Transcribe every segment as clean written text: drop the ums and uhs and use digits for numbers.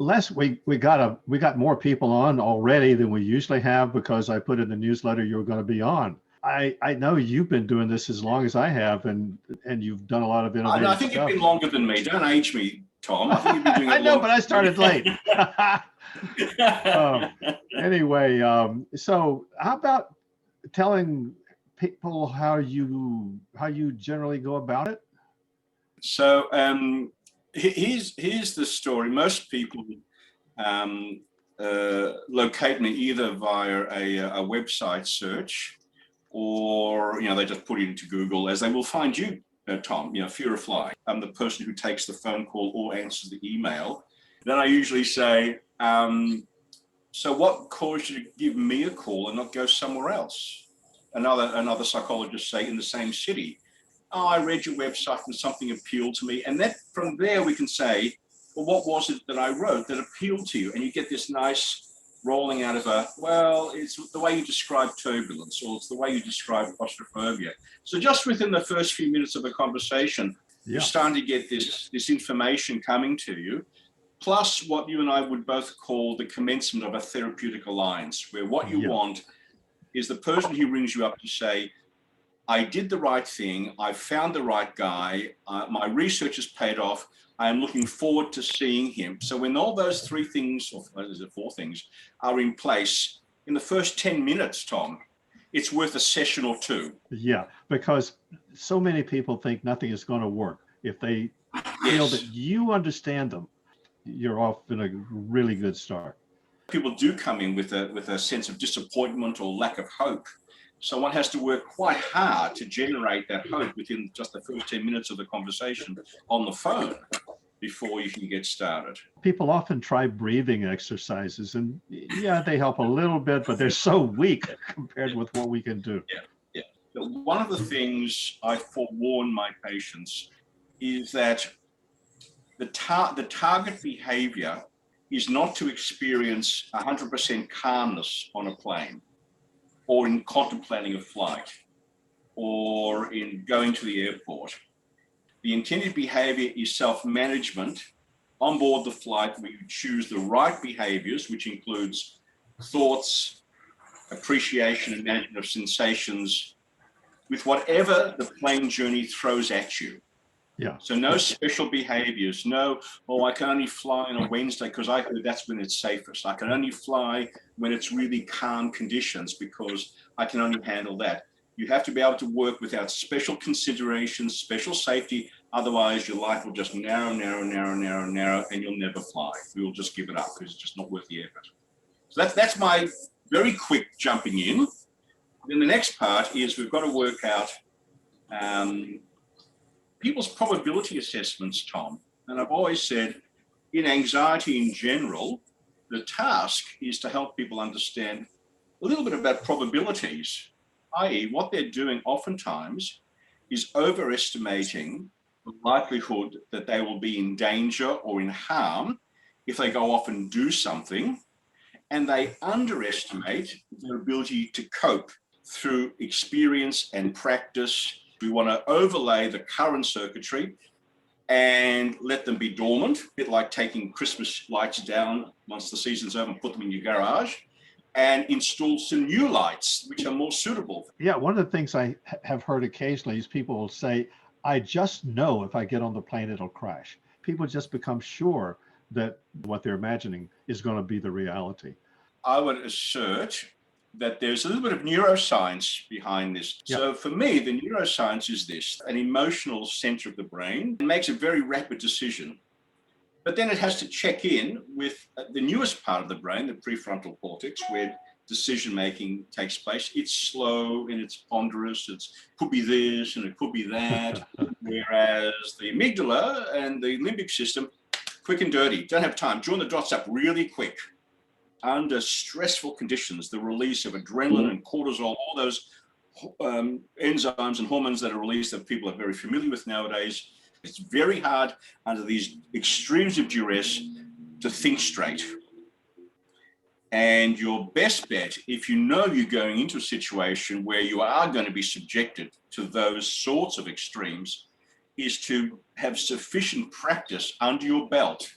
Les, we got more people on already than we usually have because I put in the newsletter you were going to be on. I know you've been doing this as long as I have, and you've done a lot of innovative I think stuff. you've been longer than me. Don't age me, Tom. I think you've been doing it I know, but I started late. Anyway, so how about telling people how you generally go about it? So here's the story. Most people locate me either via a website search, or they just put it into Google, as they will find you, Tom. Fear of flying. I'm the person who takes the phone call or answers the email. Then I usually say, so what caused you to give me a call and not go somewhere else? Another psychologist say in the same city. Oh, I read your website and something appealed to me. And that from there we can say, well, what was it that I wrote that appealed to you? And you get this nice rolling out of it's the way you describe turbulence, or it's the way you describe claustrophobia. So just within the first few minutes of a conversation, you're starting to get this information coming to you, plus what you and I would both call the commencement of a therapeutic alliance, where what you want is the person who rings you up to say, I did the right thing, I found the right guy, my research has paid off, I am looking forward to seeing him. So when all those three things, or is it four things, are in place, in the first 10 minutes, Tom, it's worth a session or two. Yeah, because so many people think nothing is going to work. If they feel that you understand them, you're off in a really good start. People do come in with a sense of disappointment or lack of hope. So one has to work quite hard to generate that hope within just the first 10 minutes of the conversation on the phone before you can get started. People often try breathing exercises, and they help a little bit, but they're so weak compared with what we can do. Yeah. But one of the things I forewarn my patients is that the target behavior is not to experience 100% calmness on a plane, or in contemplating a flight, or in going to the airport. The intended behavior is self-management on board the flight, where you choose the right behaviors, which includes thoughts, appreciation and management of sensations, with whatever the plane journey throws at you. Yeah. So no special behaviors, I can only fly on a Wednesday because I heard that's when it's safest. I can only fly when it's really calm conditions because I can only handle that. You have to be able to work without special considerations, special safety. Otherwise, your life will just narrow, and you'll never fly. You'll just give it up because it's just not worth the effort. So that's my very quick jumping in. Then the next part is we've got to work out people's probability assessments, Tom. And I've always said, in anxiety in general, the task is to help people understand a little bit about probabilities, i.e. what they're doing oftentimes is overestimating the likelihood that they will be in danger or in harm if they go off and do something, and they underestimate their ability to cope through experience and practice. We want to overlay the current circuitry and let them be dormant, a bit like taking Christmas lights down once the season's over and put them in your garage, and install some new lights which are more suitable. Yeah, one of the things I have heard occasionally is people will say, I just know if I get on the plane, it'll crash. People just become sure that what they're imagining is going to be the reality. I would assert that there's a little bit of neuroscience behind this. Yeah. So for me, the neuroscience is this: an emotional center of the brain makes a very rapid decision, but then it has to check in with the newest part of the brain, the prefrontal cortex, where decision-making takes place. It's slow and it's ponderous. It could be this and it could be that. Whereas the amygdala and the limbic system, quick and dirty, don't have time. Join the dots up really quick. Under stressful conditions, the release of adrenaline and cortisol, all those enzymes and hormones that are released that people are very familiar with nowadays, it's very hard under these extremes of duress to think straight. And your best bet, if you know you're going into a situation where you are going to be subjected to those sorts of extremes, is to have sufficient practice under your belt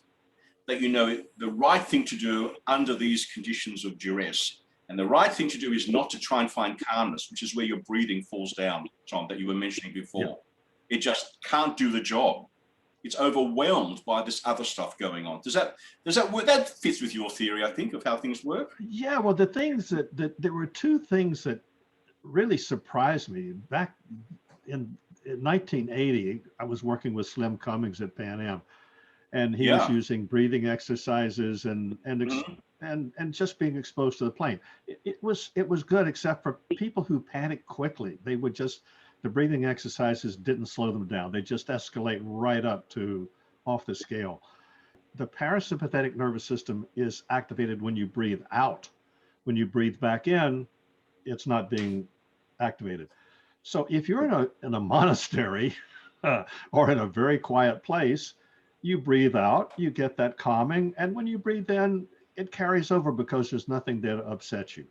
that you know the right thing to do under these conditions of duress. And the right thing to do is not to try and find calmness, which is where your breathing falls down, Tom, that you were mentioning before. Yeah. It just can't do the job. It's overwhelmed by this other stuff going on. Does that work? That fits with your theory, I think, of how things work? Yeah, well, the things that there were two things that really surprised me. Back in 1980, I was working with Slim Cummings at Pan Am, and he was using breathing exercises and just being exposed to the plane. It was good, except for people who panic quickly. They would just, the breathing exercises didn't slow them down. They just escalate right up to off the scale. The parasympathetic nervous system is activated when you breathe out. When you breathe back in, it's not being activated. So if you're in a monastery or in a very quiet place, you breathe out, you get that calming, and when you breathe in, it carries over because there's nothing there to upset you.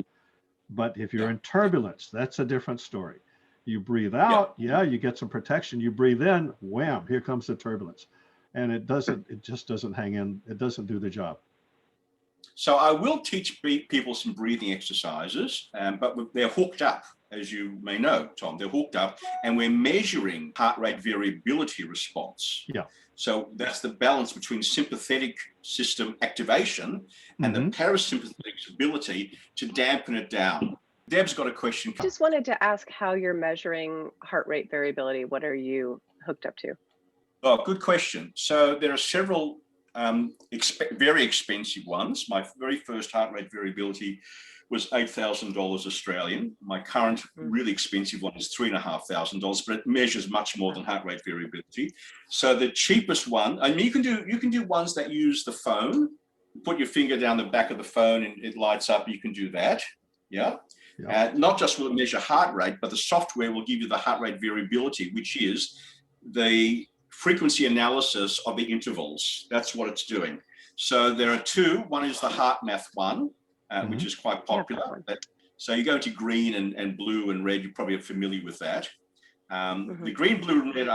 But if you're in turbulence, that's a different story. You breathe out, you get some protection. You breathe in, wham, here comes the turbulence. And it just doesn't hang in. It doesn't do the job. So I will teach people some breathing exercises, but they're hooked up, as you may know, Tom. They're hooked up, and we're measuring heart rate variability response. Yeah. So that's the balance between sympathetic system activation and the parasympathetic ability to dampen it down. Deb's got a question. I just wanted to ask how you're measuring heart rate variability. What are you hooked up to? Oh, good question. So there are several very expensive ones. My very first heart rate variability was $8,000 Australian. My current really expensive one is $3,500, but it measures much more than heart rate variability. So the cheapest one, I mean, you can do ones that use the phone. Put your finger down the back of the phone and it lights up. You can do that. Yeah. Not just will it measure heart rate, but the software will give you the heart rate variability, which is the frequency analysis of the intervals. That's what it's doing. So there are two. One is the HeartMath one, which is quite popular. So you go to green and blue and red. You probably are familiar with that. The green, blue, and red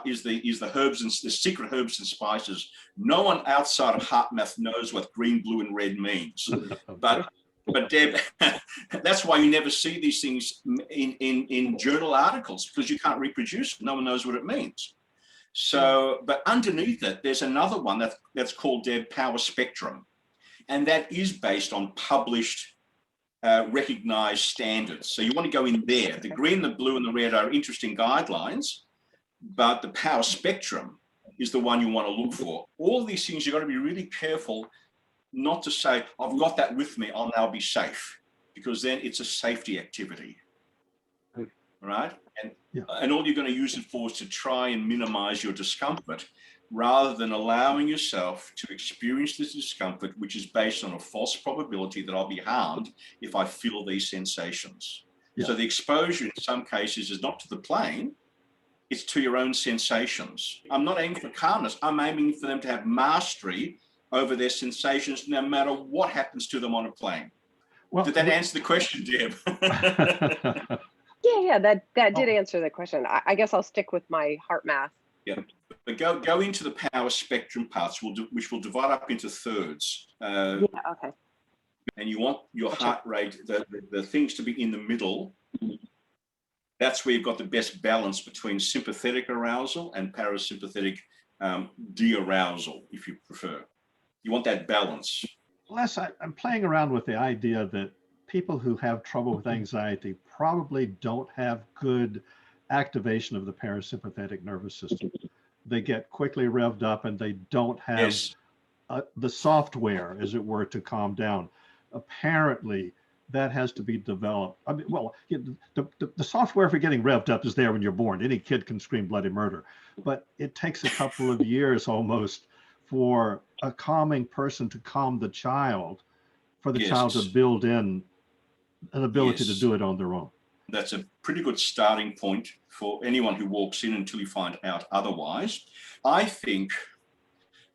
is the herbs and the secret herbs and spices. No one outside of HeartMath knows what green, blue, and red means. But Deb, that's why you never see these things in journal articles, because you can't reproduce it. No one knows what it means. So, but underneath it, there's another one that's called Deb Power Spectrum. And that is based on published, recognized standards. So you want to go in there. The green, the blue, and the red are interesting guidelines, but the power spectrum is the one you want to look for. All these things, you've got to be really careful not to say, I've got that with me, I'll now be safe, because then it's a safety activity, right? And all you're going to use it for is to try and minimize your discomfort, rather than allowing yourself to experience this discomfort, which is based on a false probability that I'll be harmed if I feel these sensations. So the exposure in some cases is not to the plane, it's to your own sensations. I'm not aiming for calmness, I'm aiming for them to have mastery over their sensations, no matter what happens to them on a plane. Well, did that answer the question, Deb? Yeah, that did answer the question. I guess I'll stick with my HeartMath. Yeah, but go into the power spectrum parts, which will divide up into thirds. Okay. And you want your heart rate, the things to be in the middle. That's where you've got the best balance between sympathetic arousal and parasympathetic de-arousal, if you prefer. You want that balance. Les, I'm playing around with the idea that people who have trouble with anxiety probably don't have good activation of the parasympathetic nervous system. They get quickly revved up and they don't have the software, as it were, to calm down. Apparently, that has to be developed. I mean, well, the software for getting revved up is there when you're born. Any kid can scream bloody murder, but it takes a couple of years almost for a calming person to calm the child, for the child to build in an ability to do it on their own. That's a pretty good starting point for anyone who walks in until you find out otherwise. I think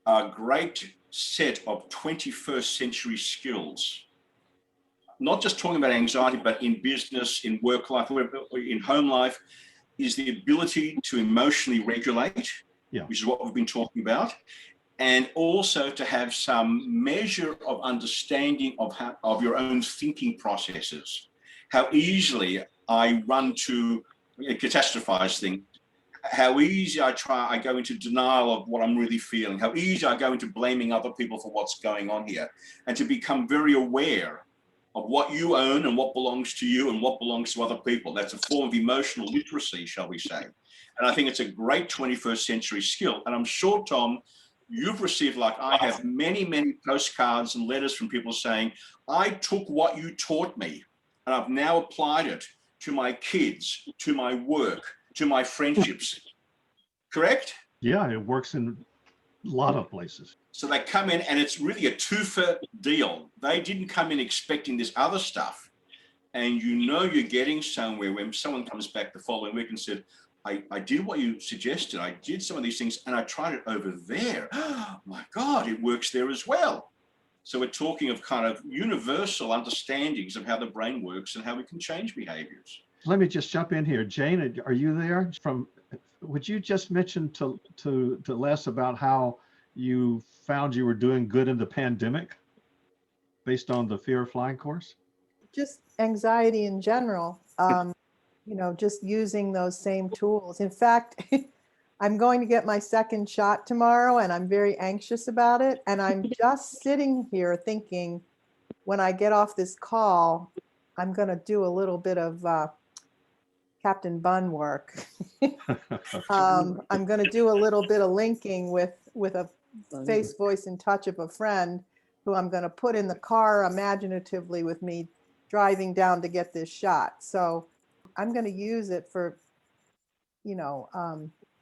a great set of 21st century skills, not just talking about anxiety, but in business, in work life, in home life, is the ability to emotionally regulate, which is what we've been talking about, and also to have some measure of understanding of your own thinking processes. How easily I run to catastrophize things, how easy I go into denial of what I'm really feeling, how easy I go into blaming other people for what's going on here, and to become very aware of what you own and what belongs to you and what belongs to other people. That's a form of emotional literacy, shall we say. And I think it's a great 21st century skill. And I'm sure, Tom, you've received, like I have, many, many postcards and letters from people saying, I took what you taught me and I've now applied it to my kids, to my work, to my friendships. Correct? Yeah, it works in a lot of places. So they come in and it's really a two-for deal. They didn't come in expecting this other stuff. And you know you're getting somewhere when someone comes back the following week and said, I did what you suggested. I did some of these things and I tried it over there. Oh my God, it works there as well. So we're talking of kind of universal understandings of how the brain works and how we can change behaviors. Let me just jump in here. Jane, are you there? Would you just mention to Les about how you found you were doing good in the pandemic based on the fear of flying course? Just anxiety in general. Just using those same tools. In fact, I'm going to get my second shot tomorrow and I'm very anxious about it. And I'm just sitting here thinking, when I get off this call, I'm going to do a little bit of Captain Bunn work. I'm going to do a little bit of linking with a face, voice, and touch of a friend who I'm going to put in the car imaginatively with me driving down to get this shot. So I'm going to use it for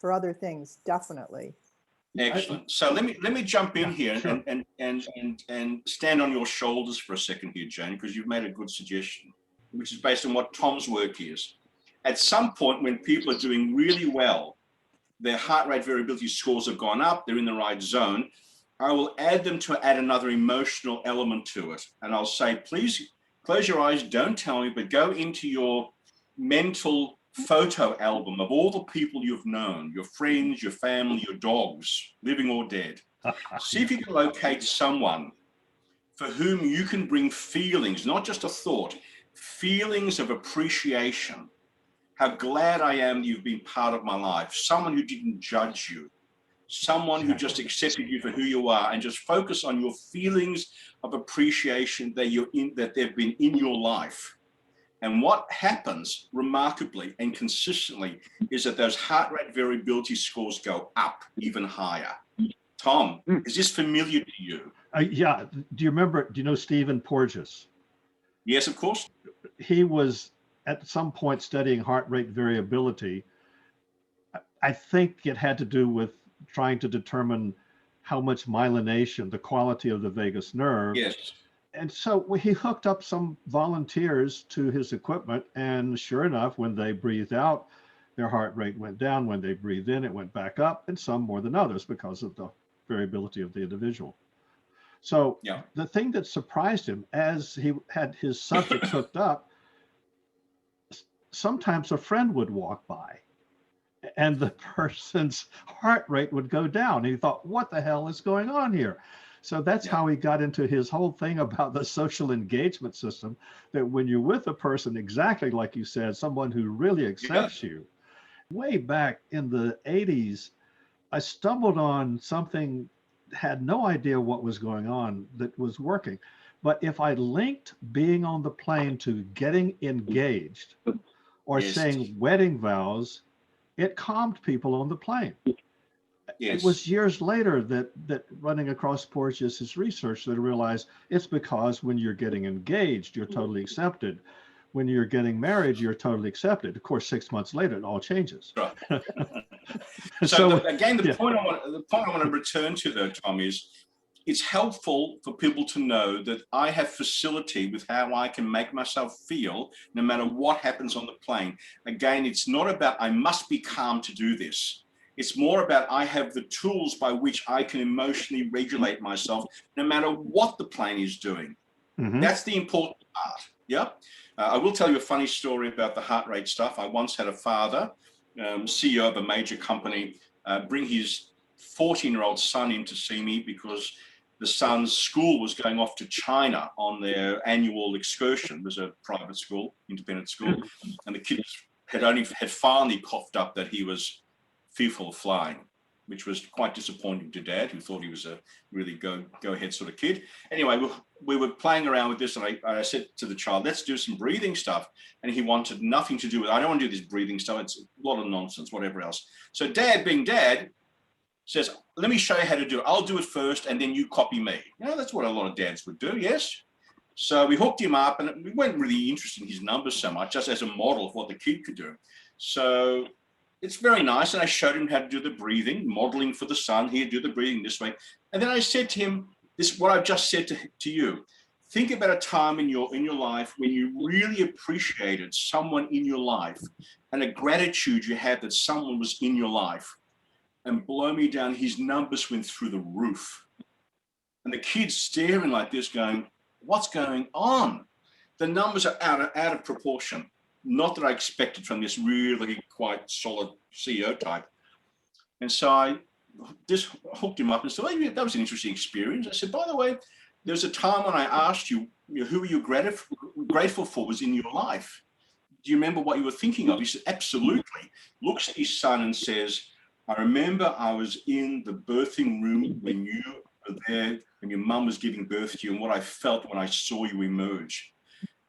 other things, definitely. Excellent. So let me jump in here sure. and stand on your shoulders for a second here, Jane, because you've made a good suggestion, which is based on what Tom's work is. At some point when people are doing really well, their heart rate variability scores have gone up, they're in the right zone, I will add another emotional element to it. And I'll say, please close your eyes, don't tell me, but go into your mental photo album of all the people you've known, your friends, your family, your dogs, living or dead. See if you can locate someone for whom you can bring feelings, not just a thought, feelings of appreciation. How glad I am that you've been part of my life. Someone who didn't judge you, someone who just accepted you for who you are, and just focus on your feelings of appreciation that they've been in your life. And what happens remarkably and consistently is that those heart rate variability scores go up even higher. Tom, is this familiar to you? Yeah. Do you know Stephen Porges? Yes, of course. He was at some point studying heart rate variability. I think it had to do with trying to determine how much myelination, the quality of the vagus nerve. Yes. And so he hooked up some volunteers to his equipment, and sure enough, when they breathed out, their heart rate went down. When they breathed in, it went back up, and some more than others because of the variability of the individual. So the thing that surprised him as he had his subjects hooked up, sometimes a friend would walk by and the person's heart rate would go down. And he thought, what the hell is going on here? So that's how he got into his whole thing about the social engagement system, that when you're with a person, exactly like you said, someone who really accepts you. Way back in the 80s, I stumbled on something, had no idea what was going on, that was working. But if I linked being on the plane to getting engaged or saying wedding vows, it calmed people on the plane. It was years later that running across Porges' research that I realized it's because when you're getting engaged, you're totally accepted. When you're getting married, you're totally accepted. Of course, 6 months later, it all changes. Right. So again, the point I want to return to though, Tom, is it's helpful for people to know that I have facility with how I can make myself feel no matter what happens on the plane. Again, it's not about I must be calm to do this. It's more about I have the tools by which I can emotionally regulate myself no matter what the plane is doing. Mm-hmm. That's the important part. Yeah. I will tell you a funny story about the heart rate stuff. I once had a father, CEO of a major company, bring his 14-year-old son in to see me because the son's school was going off to China on their annual excursion. It was a private school, independent school, and the kids had finally coughed up that he was fearful of flying, which was quite disappointing to Dad, who thought he was a really go ahead sort of kid. Anyway, we were playing around with this, and I said to the child, let's do some breathing stuff. And he wanted nothing to do with it. I don't want to do this breathing stuff. It's a lot of nonsense, whatever else. So Dad, being Dad, says, let me show you how to do it. I'll do it first, and then you copy me. You know, that's what a lot of dads would do, yes? So we hooked him up, and we weren't really interested in his numbers so much, just as a model of what the kid could do. So it's very nice. And I showed him how to do the breathing, modeling for the son. He'd do the breathing this way. And then I said to him, this, what I've just said to you. Think about a time in your life when you really appreciated someone in your life and a gratitude you had that someone was in your life. And blow me down, his numbers went through the roof. And the kid's staring like this going, what's going on? The numbers are out of proportion. Not that I expected from this really quite solid CEO type. And so I just hooked him up and said, oh, yeah, that was an interesting experience. I said, by the way, there was a time when I asked you, who were you grateful for was in your life? Do you remember what you were thinking of? He said, absolutely. Looks at his son and says, I remember I was in the birthing room when you were there, when your mum was giving birth to you, and what I felt when I saw you emerge.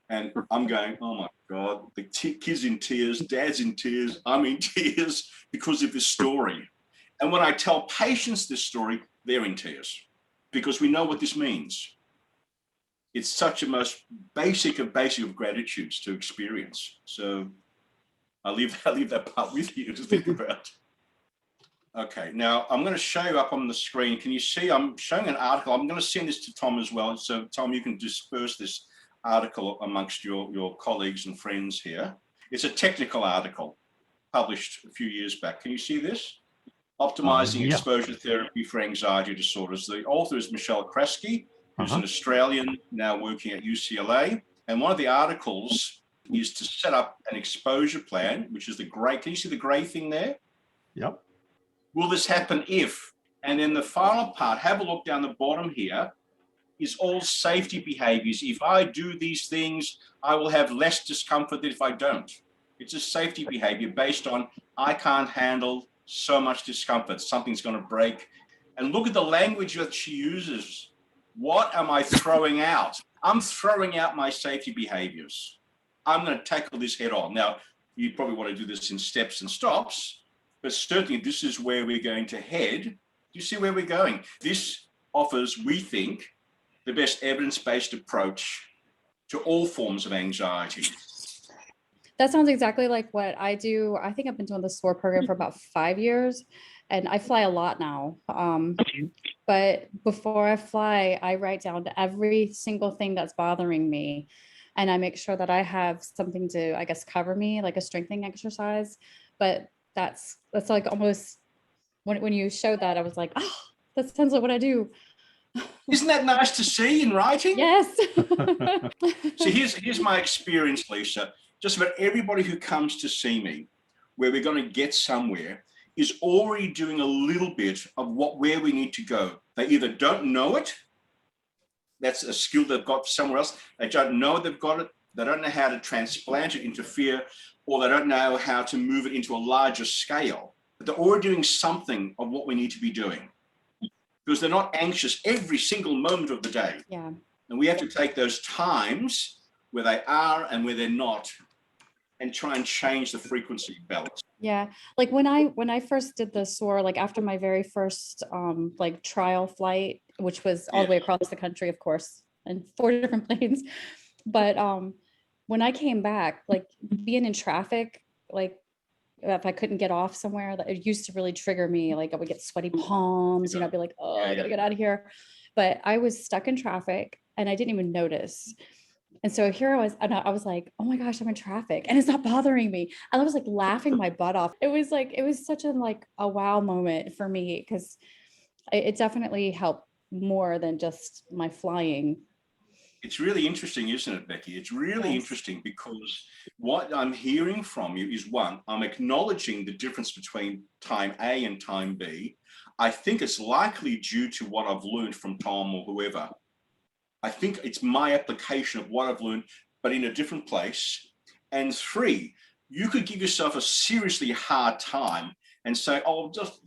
And I'm going, oh my God, the kid's in tears, Dad's in tears, I'm in tears because of this story. And when I tell patients this story, they're in tears because we know what this means. It's such a most basic of gratitudes to experience. So I'll leave that part with you to think about. Okay, now I'm going to show you up on the screen. Can you see I'm showing an article? I'm going to send this to Tom as well. So Tom, you can disperse this article amongst your colleagues and friends here. It's a technical article published a few years back. Can you see this? Optimizing exposure therapy for anxiety disorders. The author is Michelle Kresky, who's an Australian now working at UCLA. And one of the articles is to set up an exposure plan, which is the gray. Can you see the gray thing there? Yep. Will this happen if? And then the final part, have a look down the bottom here, is all safety behaviors. If I do these things, I will have less discomfort than if I don't. It's a safety behavior based on I can't handle so much discomfort. Something's going to break. And look at the language that she uses. What am I throwing out? I'm throwing out my safety behaviors. I'm going to tackle this head on. Now, you probably want to do this in steps and stops, but certainly this is where we're going to head. Do you see where we're going? This offers, we think, the best evidence-based approach to all forms of anxiety. That sounds exactly like what I do. I think I've been doing the SOAR program for about 5 years, and I fly a lot now. But before I fly, I write down every single thing that's bothering me, and I make sure that I have something to, I guess, cover me, like a strengthening exercise. But that's like almost when you showed that, I was like, oh, that sounds like what I do. Isn't that nice to see in writing? Yes. So here's my experience, Lisa. Just about everybody who comes to see me, where we're going to get somewhere, is already doing a little bit of where we need to go. They either don't know it, that's a skill they've got somewhere else, they don't know they've got it, they don't know how to transplant it into fear, or they don't know how to move it into a larger scale. But they're already doing something of what we need to be doing, because they're not anxious every single moment of the day. Yeah. And we have to take those times where they are and where they're not, and try and change the frequency balance. Yeah. Like when I first did the SOAR, like after my very first like trial flight, which was all the way across the country, of course, and 4 different planes. But when I came back, like being in traffic, like if I couldn't get off somewhere, it used to really trigger me. Like I would get sweaty palms, I'd be like, oh, I gotta get out of here. But I was stuck in traffic and I didn't even notice. And so here I was, and I was like, oh my gosh, I'm in traffic and it's not bothering me. And I was like laughing my butt off. It was such a wow moment for me, because it definitely helped more than just my flying. It's really interesting, isn't it, Becky? It's really Yes. interesting because what I'm hearing from you is, one, I'm acknowledging the difference between time A and time B. I think it's likely due to what I've learned from Tom or whoever. I think it's my application of what I've learned, but in a different place. And three, you could give yourself a seriously hard time and say, oh, just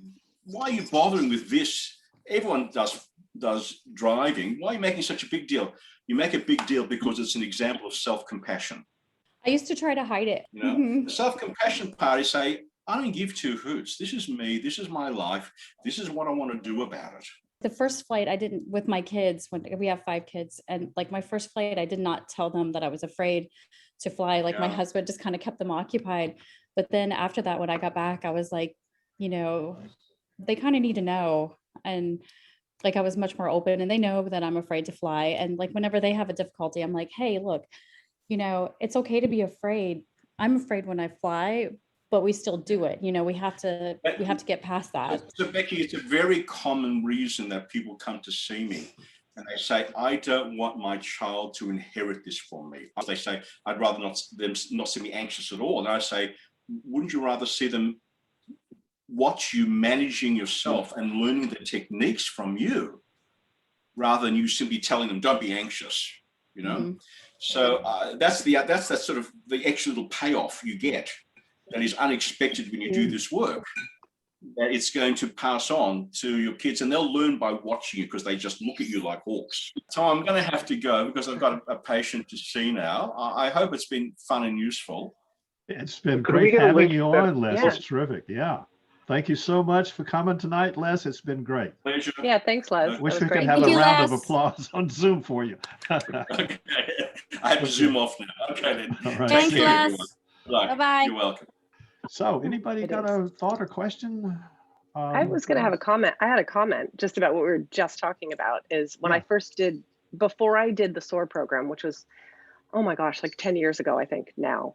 why are you bothering with this? Everyone does driving. Why are you making such a big deal? You make a big deal because it's an example of self-compassion. I used to try to hide it. You know, the self-compassion part is say, I don't give two hoots. This is me. This is my life. This is what I want to do about it. The first flight I didn't with my kids, when we have 5 kids, and like my first flight, I did not tell them that I was afraid to fly. Like my Yeah. husband just kind of kept them occupied. But then after that, when I got back, I was like, you know, they kind of need to know. And like I was much more open, and they know that I'm afraid to fly. And like whenever they have a difficulty, I'm like, hey, look, you know, it's okay to be afraid. I'm afraid when I fly, but we still do it. You know, we have to get past that. So Becky, it's a very common reason that people come to see me and they say, I don't want my child to inherit this from me. They say, I'd rather them not see me anxious at all. And I say, wouldn't you rather see them watch you managing yourself and learning the techniques from you rather than you simply telling them, don't be anxious, you know? Mm-hmm. So that's that sort of the extra little payoff you get that is unexpected when you do this work. That it's going to pass on to your kids, and they'll learn by watching you because they just look at you like hawks. So I'm going to have to go because I've got a patient to see now. I hope it's been fun and useful. It's been Could we great get a having link you that- on, Les. Yeah. It's terrific. Yeah. Thank you so much for coming tonight, Les. It's been great. Pleasure. Yeah, thanks, Les. That Wish was we could great. have Thank a you, round of Les. applause on Zoom for you. Okay. I have to zoom off now. Okay then. All right. Thanks, See you. Les. everyone. Good luck. Bye-bye. You're welcome. So anybody It got is. a thought or question? I was going to have a comment. I had a comment just about what we were just talking about is when Yeah. I first did, before I did the SOAR program, which was, oh my gosh, like 10 years ago, I think now,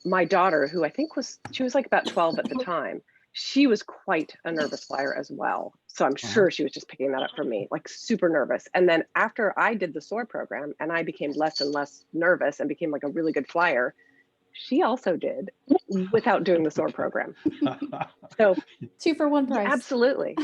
my daughter, who I think she was like about 12 at the time, she was quite a nervous flyer as well. So I'm sure she was just picking that up from me, like super nervous. And then after I did the SOAR program and I became less and less nervous and became like a really good flyer, she also did without doing the SOAR program. So 2 for 1 price. absolutely.